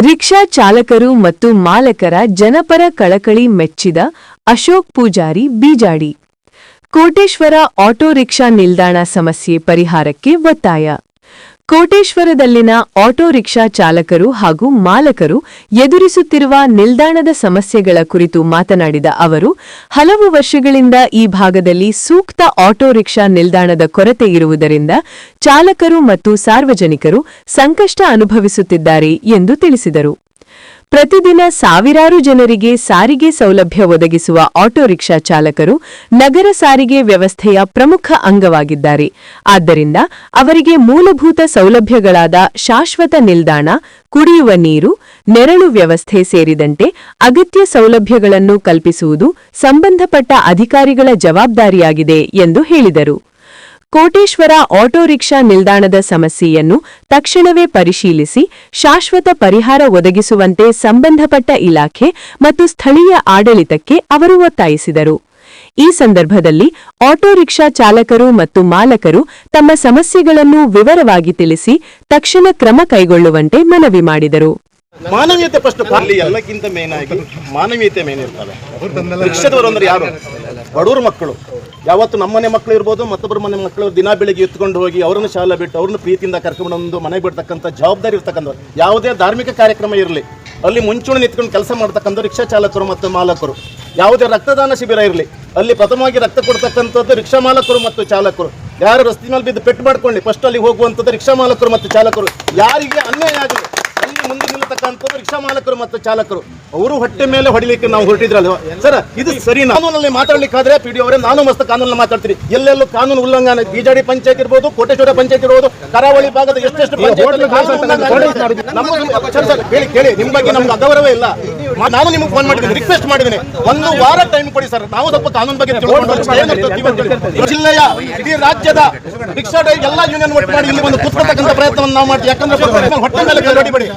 Rickshaw ಚಾಲಕರು ಮತ್ತು ಮಾಲಕರ ಜನಪರ ಕಳಕಳಿ ಮೆಚ್ಚಿದ ಅಶೋಕ್ ಪೂಜಾರಿ ಬೀಜಾಡಿ. ಕೋಟೇಶ್ವರ ಆಟೋ ರಿಕ್ಷಾ ನಿಲ್ದಾಣ ಸಮಸ್ಯೆ ಪರಿಹಾರಕ್ಕೆ ಒತ್ತಾಯ. ಕೋಟೇಶ್ವರದಲ್ಲಿನ ಆಟೋ ರಿಕ್ಷಾ ಚಾಲಕರು ಹಾಗೂ ಮಾಲಕರು ಎದುರಿಸುತ್ತಿರುವ ನಿಲ್ದಾಣದ ಸಮಸ್ಯೆಗಳ ಕುರಿತು ಮಾತನಾಡಿದ ಅವರು, ಹಲವು ವರ್ಷಗಳಿಂದ ಈ ಭಾಗದಲ್ಲಿ ಸೂಕ್ತ ಆಟೋ ರಿಕ್ಷಾ ನಿಲ್ದಾಣದ ಕೊರತೆ ಇರುವುದರಿಂದ ಚಾಲಕರು ಮತ್ತು ಸಾರ್ವಜನಿಕರು ಸಂಕಷ್ಟ ಅನುಭವಿಸುತ್ತಿದ್ದಾರೆ ಎಂದು ತಿಳಿಸಿದರು. ಪ್ರತಿದಿನ ಸಾವಿರಾರು ಜನರಿಗೆ ಸಾರಿಗೆ ಸೌಲಭ್ಯ ಒದಗಿಸುವ ಆಟೋ ರಿಕ್ಷಾ ಚಾಲಕರು ನಗರ ಸಾರಿಗೆ ವ್ಯವಸ್ಥೆಯ ಪ್ರಮುಖ ಅಂಗವಾಗಿದ್ದಾರೆ. ಆದ್ದರಿಂದ ಅವರಿಗೆ ಮೂಲಭೂತ ಸೌಲಭ್ಯಗಳಾದ ಶಾಶ್ವತ ನಿಲ್ದಾಣ, ಕುಡಿಯುವ ನೀರು, ನೆರಳು ವ್ಯವಸ್ಥೆ ಸೇರಿದಂತೆ ಅಗತ್ಯ ಸೌಲಭ್ಯಗಳನ್ನು ಕಲ್ಪಿಸುವುದು ಸಂಬಂಧಪಟ್ಟ ಅಧಿಕಾರಿಗಳ ಜವಾಬ್ದಾರಿಯಾಗಿದೆ ಎಂದು ಹೇಳಿದರು. ಕೋಟೇಶ್ವರ ಆಟೋ ರಿಕ್ಷಾ ನಿಲ್ದಾಣದ ಸಮಸ್ಯೆಯನ್ನು ತಕ್ಷಣವೇ ಪರಿಶೀಲಿಸಿ ಶಾಶ್ವತ ಪರಿಹಾರ ಒದಗಿಸುವಂತೆ ಸಂಬಂಧಪಟ್ಟ ಇಲಾಖೆ ಮತ್ತು ಸ್ಥಳೀಯ ಆಡಳಿತಕ್ಕೆ ಅವರು ಒತ್ತಾಯಿಸಿದರು. ಈ ಸಂದರ್ಭದಲ್ಲಿ ಆಟೋ ರಿಕ್ಷಾ ಚಾಲಕರು ಮತ್ತು ಮಾಲಕರು ತಮ್ಮ ಸಮಸ್ಯೆಗಳನ್ನು ವಿವರವಾಗಿ ತಿಳಿಸಿ ತಕ್ಷಣ ಕ್ರಮ ಕೈಗೊಳ್ಳುವಂತೆ ಮನವಿ ಮಾಡಿದರು. ಮಾನವೀಯತೆ ಫಸ್ಟ್ ಅಲ್ಲಿ ಎಲ್ಲಕ್ಕಿಂತ ಮೇನ್ ಆಗಿ ಮಾನವೀಯತೆ ಮೇನ್ ಇರ್ತವೆ. ರಿಕ್ಷಾದವರು ಅಂದ್ರೆ ಯಾರು? ಬಡವರು ಮಕ್ಕಳು. ಯಾವತ್ತು ನಮ್ಮನೆ ಮಕ್ಕಳು ಇರ್ಬೋದು, ಮತ್ತೊಬ್ಬರ ಮನೆ ಮಕ್ಕಳು ದಿನ ಬೆಳಿಗ್ಗೆ ಎತ್ಕೊಂಡು ಹೋಗಿ ಅವರನ್ನು ಶಾಲೆ ಬಿಟ್ಟು ಅವ್ರನ್ನ ಪ್ರೀತಿಯಿಂದ ಕರ್ಕೊಂಡು ಮನೆಗೆ ಬಿಡ್ತಕ್ಕಂಥ ಜವಾಬ್ದಾರಿ ಇರ್ತಕ್ಕಂಥವ್ರು. ಯಾವುದೇ ಧಾರ್ಮಿಕ ಕಾರ್ಯಕ್ರಮ ಇರಲಿ ಅಲ್ಲಿ ಮುಂಚೂಣಿ ನಿಂತ್ಕೊಂಡು ಕೆಲಸ ಮಾಡ್ತಕ್ಕಂಥ ರಿಕ್ಷಾ ಚಾಲಕರು ಮತ್ತು ಮಾಲಕರು. ಯಾವುದೇ ರಕ್ತದಾನ ಶಿಬಿರ ಇರಲಿ ಅಲ್ಲಿ ಪ್ರಥಮವಾಗಿ ರಕ್ತ ಕೊಡ್ತಕ್ಕಂಥದ್ದು ರಿಕ್ಷಾ ಮಾಲಕರು ಮತ್ತು ಚಾಲಕರು. ಯಾರು ರಸ್ತೆ ಮೇಲೆ ಬಿದ್ದು ಪೆಟ್ಟು ಮಾಡ್ಕೊಳ್ಳಿ ಫಸ್ಟ್ ಅಲ್ಲಿ ಹೋಗುವಂಥದ್ದು ರಿಕ್ಷಾ ಮಾಲಕರು ಮತ್ತು ಚಾಲಕರು. ಯಾರಿಗೆ ಅನ್ಯಾಯ ಆಗಲಿ ಅಲ್ಲಿ ಮುಂದೆ ನಿಲ್ಲತಕ್ಕಂಥದ್ದು ರಿಕ್ಷಾ ಮಾಲಕರು ಮತ್ತು ಚಾಲಕರು. ಅವರು ಹೊಟ್ಟೆ ಮೇಲೆ ಹೊಡಿಲಿಕ್ಕೆ ನಾವು ಹೊರಟಿದ್ರಲ್ವ ಸರ್, ಇದು ಸರಿ? ಕಾನೂನಲ್ಲಿ ಮಾತಾಡ್ಲಿಕ್ಕಾದ್ರೆ ಪಿಡಿ ಅವರೇ ನಾನು ಮಸ್ತ್ ಕಾನೂನಲ್ಲಿ ಮಾತಾಡ್ತೀರಿ. ಎಲ್ಲೆಲ್ಲೂ ಕಾನೂನು ಉಲ್ಲಂಘನೆ, ಬಿಜಾಡಿ ಪಂಚಾಯತ್ ಇರ್ಬೋದು, ಕೋಟೇಶ್ವರ ಪಂಚಾಯತ್ ಇರ್ಬೋದು, ಕರಾವಳಿ ಭಾಗದ ಎಷ್ಟೆಷ್ಟು ಕೇಳಿ ನಿಮ್ಮ ಬಗ್ಗೆ ನಮ್ಗೆ ಅಗೌರವ ಇಲ್ಲ. ನಾನು ನಿಮ್ಗೆ ಫೋನ್ ಮಾಡಿದ್ದೀನಿ, ರಿಕ್ವೆಸ್ಟ್ ಮಾಡಿದ್ದೀನಿ, ಒಂದು ವಾರ ಟೈಮ್ ಕೊಡಿ ಸರ್, ನಾವು ಸ್ವಲ್ಪ ಕಾನೂನು ಬಗ್ಗೆ ತಿಳ್ಕೊಂಡು ಜಿಲ್ಲೆಯ ಇಡೀ ರಾಜ್ಯದ ರಿಕ್ಷಾ ಎಲ್ಲ ಯೂನಿಯನ್ ಒಟ್ಟು ಮಾಡಿ ಇಲ್ಲಿ ಒಂದು ಕೂತ್ಕೊಳ್ತಕ್ಕಂಥ ಪ್ರಯತ್ನವನ್ನು ನಾವು ಮಾಡ್ತೀವಿ. ಯಾಕಂದ್ರೆ ಹೊಟ್ಟೆ ಮೇಲೆ ಹೊಡಿಬೇಡಿ.